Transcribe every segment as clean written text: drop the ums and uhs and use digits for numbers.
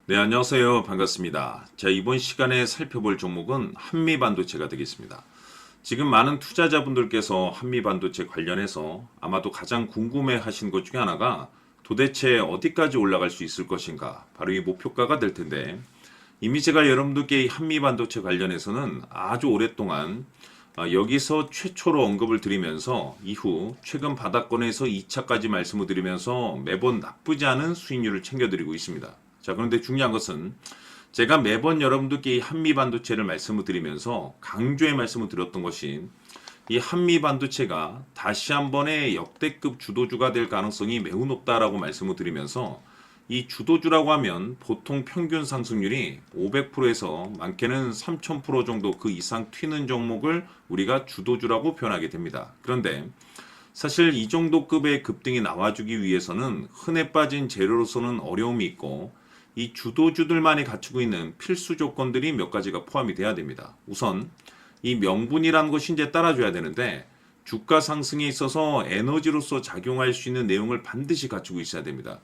네, 안녕하세요. 반갑습니다. 자, 이번 시간에 살펴볼 종목은 한미반도체가 되겠습니다. 지금 많은 투자자분들께서 한미반도체 관련해서 아마도 가장 궁금해 하신 것 중에 하나가 도대체 어디까지 올라갈 수 있을 것인가? 바로 이 목표가가 될 텐데, 이미 제가 여러분들께 이 한미반도체 관련해서는 아주 오랫동안 여기서 최초로 언급을 드리면서 이후 최근 바닥권에서 2차까지 말씀을 드리면서 매번 나쁘지 않은 수익률을 챙겨드리고 있습니다. 자, 그런데 중요한 것은 제가 매번 여러분들께 이 한미반도체를 말씀을 드리면서 강조의 말씀을 드렸던 것이 이 한미반도체가 다시 한번의 역대급 주도주가 될 가능성이 매우 높다라고 말씀을 드리면서 이 주도주라고 하면 보통 평균 상승률이 500%에서 많게는 3000% 정도 그 이상 튀는 종목을 우리가 주도주라고 표현하게 됩니다. 그런데 사실 이 정도 급의 급등이 나와주기 위해서는 흔해 빠진 재료로서는 어려움이 있고 이 주도주들만이 갖추고 있는 필수 조건들이 몇 가지가 포함이 돼야 됩니다. 우선 이 명분이라는 것이 이제 따라줘야 되는데 주가 상승에 있어서 에너지로서 작용할 수 있는 내용을 반드시 갖추고 있어야 됩니다.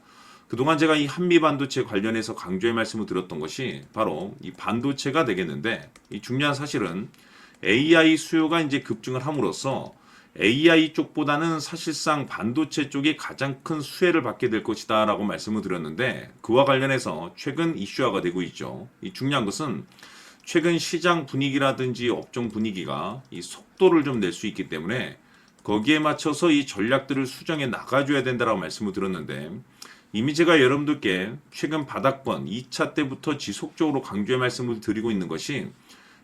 그동안 제가 이 한미반도체 관련해서 강조의 말씀을 드렸던 것이 바로 이 반도체가 되겠는데 이 중요한 사실은 AI 수요가 이제 급증을 함으로써 AI 쪽보다는 사실상 반도체 쪽이 가장 큰 수혜를 받게 될 것이다 라고 말씀을 드렸는데 그와 관련해서 최근 이슈화가 되고 있죠. 이 중요한 것은 최근 시장 분위기라든지 업종 분위기가 이 속도를 좀 낼 수 있기 때문에 거기에 맞춰서 이 전략들을 수정해 나가줘야 된다라고 말씀을 드렸는데 이미 제가 여러분들께 최근 바닥권 2차 때부터 지속적으로 강조의 말씀을 드리고 있는 것이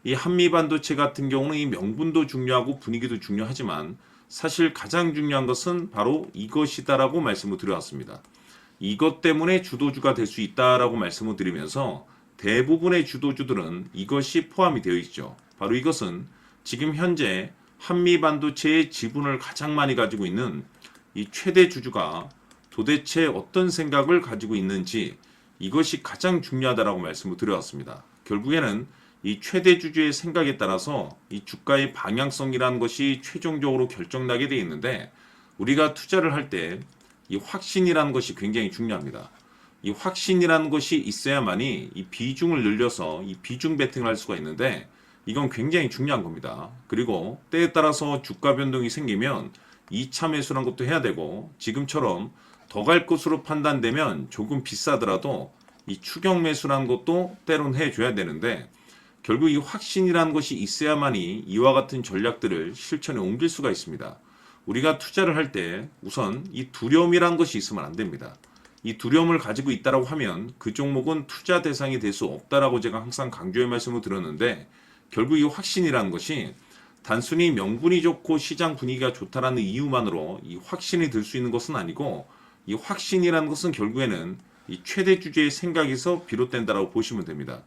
이 한미반도체 같은 경우는 이 명분도 중요하고 분위기도 중요하지만 사실 가장 중요한 것은 바로 이것이다라고 말씀을 드려왔습니다. 이것 때문에 주도주가 될 수 있다라고 말씀을 드리면서 대부분의 주도주들은 이것이 포함이 되어 있죠. 바로 이것은 지금 현재 한미반도체의 지분을 가장 많이 가지고 있는 이 최대 주주가 도대체 어떤 생각을 가지고 있는지 이것이 가장 중요하다라고 말씀을 드려왔습니다. 결국에는 이 최대 주주의 생각에 따라서 이 주가의 방향성이라는 것이 최종적으로 결정나게 되어 있는데 우리가 투자를 할 때 이 확신이라는 것이 굉장히 중요합니다. 이 확신이라는 것이 있어야만이 이 비중을 늘려서 이 비중 베팅을 할 수가 있는데 이건 굉장히 중요한 겁니다. 그리고 때에 따라서 주가 변동이 생기면 2차 매수라는 것도 해야 되고 지금처럼 더 갈 것으로 판단되면 조금 비싸더라도 이 추격 매수라는 것도 때론 해줘야 되는데 결국 이 확신이라는 것이 있어야만이 이와 같은 전략들을 실천에 옮길 수가 있습니다. 우리가 투자를 할 때 우선 이 두려움이라는 것이 있으면 안 됩니다. 이 두려움을 가지고 있다라고 하면 그 종목은 투자 대상이 될 수 없다라고 제가 항상 강조의 말씀을 드렸는데 결국 이 확신이라는 것이 단순히 명분이 좋고 시장 분위기가 좋다라는 이유만으로 이 확신이 들 수 있는 것은 아니고 이 확신이라는 것은 결국에는 이 최대 주주의 생각에서 비롯된다라고 보시면 됩니다.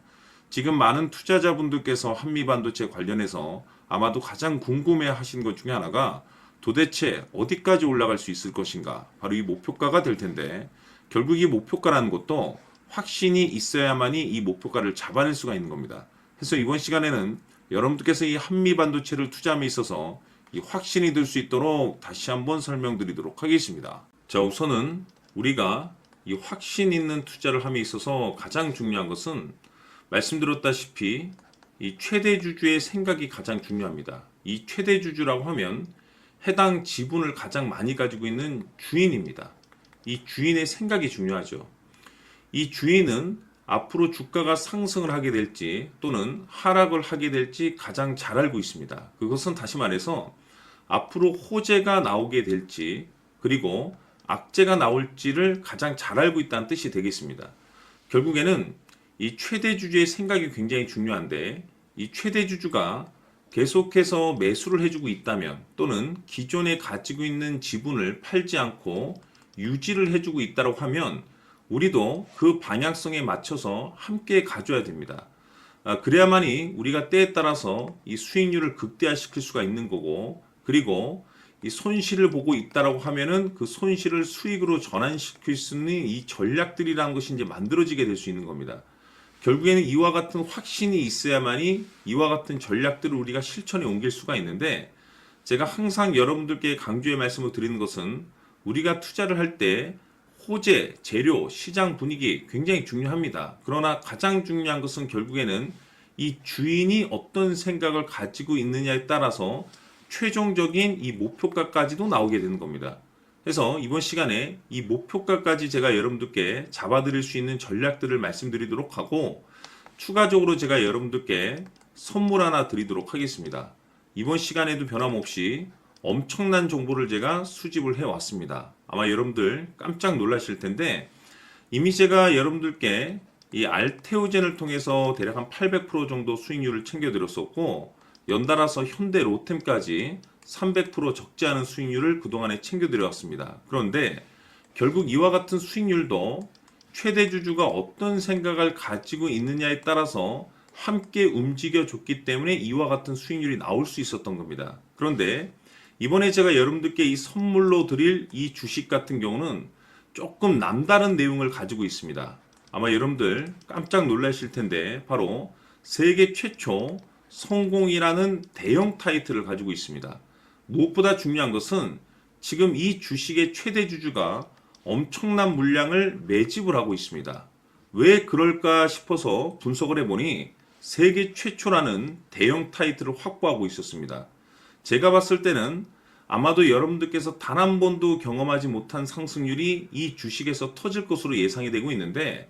지금 많은 투자자분들께서 한미반도체 관련해서 아마도 가장 궁금해 하신 것 중에 하나가 도대체 어디까지 올라갈 수 있을 것인가? 바로 이 목표가가 될 텐데 결국 이 목표가라는 것도 확신이 있어야만이 이 목표가를 잡아낼 수가 있는 겁니다. 그래서 이번 시간에는 여러분들께서 이 한미반도체를 투자함에 있어서 이 확신이 들 수 있도록 다시 한번 설명드리도록 하겠습니다. 자, 우선은 우리가 이 확신 있는 투자를 함에 있어서 가장 중요한 것은 말씀드렸다시피 이 최대 주주의 생각이 가장 중요합니다. 이 최대 주주라고 하면 해당 지분을 가장 많이 가지고 있는 주인입니다. 이 주인의 생각이 중요하죠. 이 주인은 앞으로 주가가 상승을 하게 될지 또는 하락을 하게 될지 가장 잘 알고 있습니다. 그것은 다시 말해서 앞으로 호재가 나오게 될지 그리고 악재가 나올지를 가장 잘 알고 있다는 뜻이 되겠습니다. 결국에는 이 최대 주주의 생각이 굉장히 중요한데 이 최대 주주가 계속해서 매수를 해주고 있다면 또는 기존에 가지고 있는 지분을 팔지 않고 유지를 해주고 있다고 하면 우리도 그 방향성에 맞춰서 함께 가져야 됩니다. 그래야만이 우리가 때에 따라서 이 수익률을 극대화시킬 수가 있는 거고 그리고 이 손실을 보고 있다라고 하면은 그 손실을 수익으로 전환시킬 수 있는 이 전략들이라는 것이 이제 만들어지게 될 수 있는 겁니다. 결국에는 이와 같은 확신이 있어야만이 이와 같은 전략들을 우리가 실천에 옮길 수가 있는데 제가 항상 여러분들께 강조의 말씀을 드리는 것은 우리가 투자를 할 때 호재, 재료, 시장 분위기 굉장히 중요합니다. 그러나 가장 중요한 것은 결국에는 이 주인이 어떤 생각을 가지고 있느냐에 따라서 최종적인 이 목표가까지도 나오게 되는 겁니다. 그래서 이번 시간에 이 목표가까지 제가 여러분들께 잡아드릴 수 있는 전략들을 말씀드리도록 하고, 추가적으로 제가 여러분들께 선물 하나 드리도록 하겠습니다. 이번 시간에도 변함없이 엄청난 정보를 제가 수집을 해왔습니다. 아마 여러분들 깜짝 놀라실 텐데, 이미 제가 여러분들께 이 알테오젠을 통해서 대략 한 800% 정도 수익률을 챙겨드렸었고, 연달아서 현대 로템까지 300% 적지 않은 수익률을 그동안에 챙겨드렸습니다. 그런데 결국 이와 같은 수익률도 최대 주주가 어떤 생각을 가지고 있느냐에 따라서 함께 움직여줬기 때문에 이와 같은 수익률이 나올 수 있었던 겁니다. 그런데 이번에 제가 여러분들께 이 선물로 드릴 이 주식 같은 경우는 조금 남다른 내용을 가지고 있습니다. 아마 여러분들 깜짝 놀라실 텐데, 바로 세계 최초 성공이라는 대형 타이틀을 가지고 있습니다. 무엇보다 중요한 것은 지금 이 주식의 최대 주주가 엄청난 물량을 매집을 하고 있습니다. 왜 그럴까 싶어서 분석을 해보니 세계 최초라는 대형 타이틀을 확보하고 있었습니다. 제가 봤을 때는 아마도 여러분들께서 단 한 번도 경험하지 못한 상승률이 이 주식에서 터질 것으로 예상이 되고 있는데,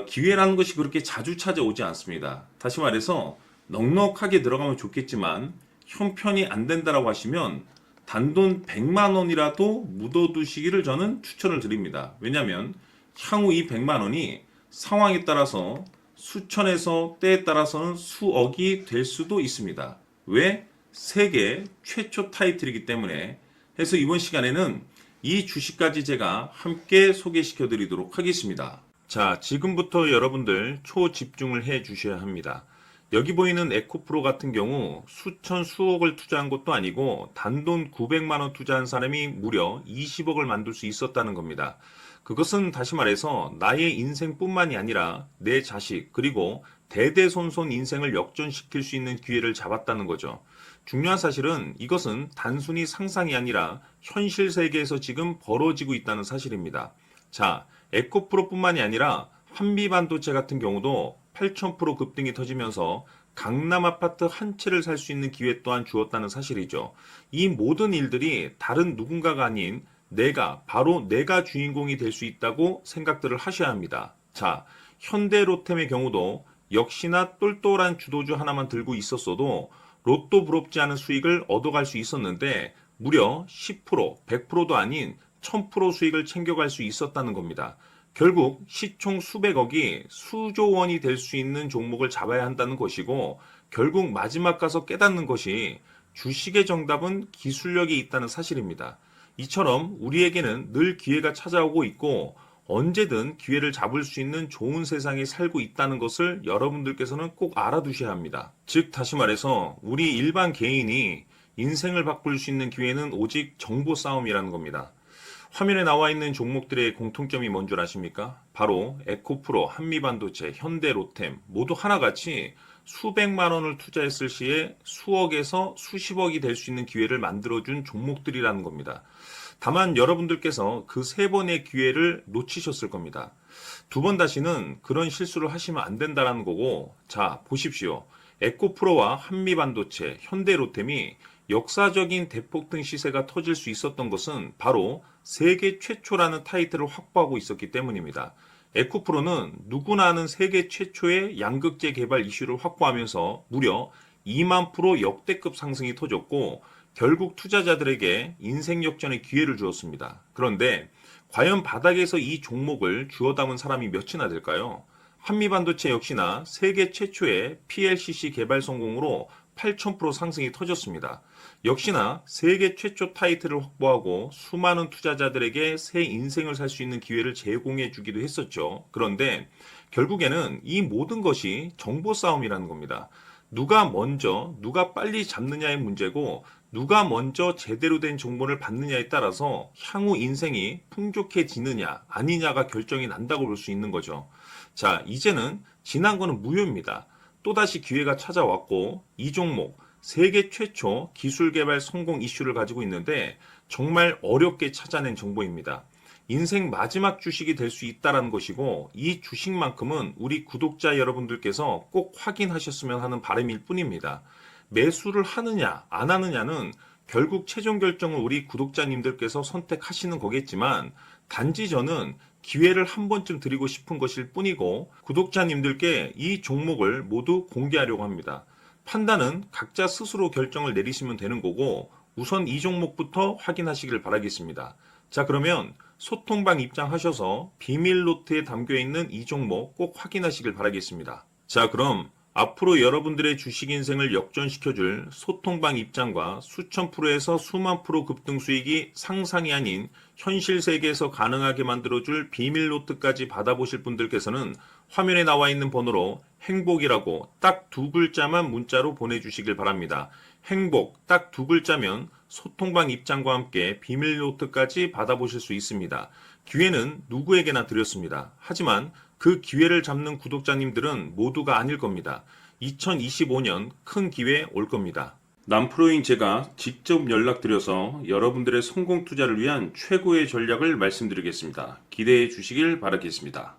기회라는 것이 그렇게 자주 찾아오지 않습니다. 다시 말해서 넉넉하게 들어가면 좋겠지만 형편이 안 된다라고 하시면 단돈 100만 원이라도 묻어두시기를 저는 추천을 드립니다. 왜냐하면 향후 이 100만 원이 상황에 따라서 수천에서 때에 따라서는 수억이 될 수도 있습니다. 왜? 세계 최초 타이틀이기 때문에. 해서 이번 시간에는 이 주식까지 제가 함께 소개시켜 드리도록 하겠습니다. 자, 지금부터 여러분들 초집중을 해 주셔야 합니다. 여기 보이는 에코프로 같은 경우 수천 수억을 투자한 것도 아니고 단돈 900만 원 투자한 사람이 무려 20억을 만들 수 있었다는 겁니다. 그것은 다시 말해서 나의 인생뿐만이 아니라 내 자식 그리고 대대손손 인생을 역전시킬 수 있는 기회를 잡았다는 거죠. 중요한 사실은 이것은 단순히 상상이 아니라 현실 세계에서 지금 벌어지고 있다는 사실입니다. 자, 에코프로뿐만이 아니라 한미반도체 같은 경우도 8,000% 급등이 터지면서 강남 아파트 한 채를 살 수 있는 기회 또한 주었다는 사실이죠. 이 모든 일들이 다른 누군가가 아닌 바로 내가 주인공이 될 수 있다고 생각들을 하셔야 합니다. 자, 현대로템의 경우도 역시나 똘똘한 주도주 하나만 들고 있었어도 로또 부럽지 않은 수익을 얻어갈 수 있었는데 무려 10%, 100%도 아닌 1000% 수익을 챙겨갈 수 있었다는 겁니다. 결국 시총 수백억이 수조 원이 될 수 있는 종목을 잡아야 한다는 것이고, 결국 마지막 가서 깨닫는 것이 주식의 정답은 기술력이 있다는 사실입니다. 이처럼 우리에게는 늘 기회가 찾아오고 있고 언제든 기회를 잡을 수 있는 좋은 세상에 살고 있다는 것을 여러분들께서는 꼭 알아두셔야 합니다. 즉 다시 말해서 우리 일반 개인이 인생을 바꿀 수 있는 기회는 오직 정보 싸움이라는 겁니다. 화면에 나와 있는 종목들의 공통점이 뭔 줄 아십니까? 바로 에코프로, 한미반도체, 현대로템 모두 하나같이 수백만 원을 투자했을 시에 수억에서 수십억이 될 수 있는 기회를 만들어준 종목들이라는 겁니다. 다만 여러분들께서 그 세 번의 기회를 놓치셨을 겁니다. 두 번 다시는 그런 실수를 하시면 안 된다는 거고, 자 보십시오. 에코프로와 한미반도체, 현대로템이 역사적인 대폭등 시세가 터질 수 있었던 것은 바로 세계 최초라는 타이틀을 확보하고 있었기 때문입니다. 에코프로는 누구나 아는 세계 최초의 양극재 개발 이슈를 확보하면서 무려 2만 프로 역대급 상승이 터졌고 결국 투자자들에게 인생 역전의 기회를 주었습니다. 그런데 과연 바닥에서 이 종목을 주워 담은 사람이 몇이나 될까요? 한미반도체 역시나 세계 최초의 PLCC 개발 성공으로 8,000% 상승이 터졌습니다. 역시나 세계 최초 타이틀을 확보하고 수많은 투자자들에게 새 인생을 살 수 있는 기회를 제공해 주기도 했었죠. 그런데 결국에는 이 모든 것이 정보 싸움이라는 겁니다. 누가 먼저, 누가 빨리 잡느냐의 문제고 누가 먼저 제대로 된 정보를 받느냐에 따라서 향후 인생이 풍족해지느냐 아니냐가 결정이 난다고 볼 수 있는 거죠. 자, 이제는 지난 거는 무효입니다. 또다시 기회가 찾아왔고 이 종목 세계 최초 기술 개발 성공 이슈를 가지고 있는데 정말 어렵게 찾아낸 정보입니다. 인생 마지막 주식이 될 수 있다라는 것이고, 이 주식만큼은 우리 구독자 여러분들께서 꼭 확인하셨으면 하는 바람일 뿐입니다. 매수를 하느냐 안 하느냐는 결국 최종 결정을 우리 구독자님들께서 선택하시는 거겠지만, 단지 저는 기회를 한 번쯤 드리고 싶은 것일 뿐이고, 구독자님들께 이 종목을 모두 공개하려고 합니다. 판단은 각자 스스로 결정을 내리시면 되는 거고, 우선 이 종목부터 확인하시길 바라겠습니다. 자, 그러면 소통방 입장하셔서 비밀 노트에 담겨 있는 이 종목 꼭 확인하시길 바라겠습니다. 자, 그럼 앞으로 여러분들의 주식 인생을 역전시켜줄 소통방 입장과 수천 프로에서 수만 프로 급등 수익이 상상이 아닌 현실 세계에서 가능하게 만들어줄 비밀 노트까지 받아보실 분들께서는 화면에 나와 있는 번호로 행복이라고 딱 두 글자만 문자로 보내주시길 바랍니다. 행복 딱 두 글자면 소통방 입장과 함께 비밀 노트까지 받아보실 수 있습니다. 기회는 누구에게나 드렸습니다. 하지만 그 기회를 잡는 구독자님들은 모두가 아닐 겁니다. 2025년 큰 기회 올 겁니다. 남프로인 제가 직접 연락드려서 여러분들의 성공 투자를 위한 최고의 전략을 말씀드리겠습니다. 기대해 주시길 바라겠습니다.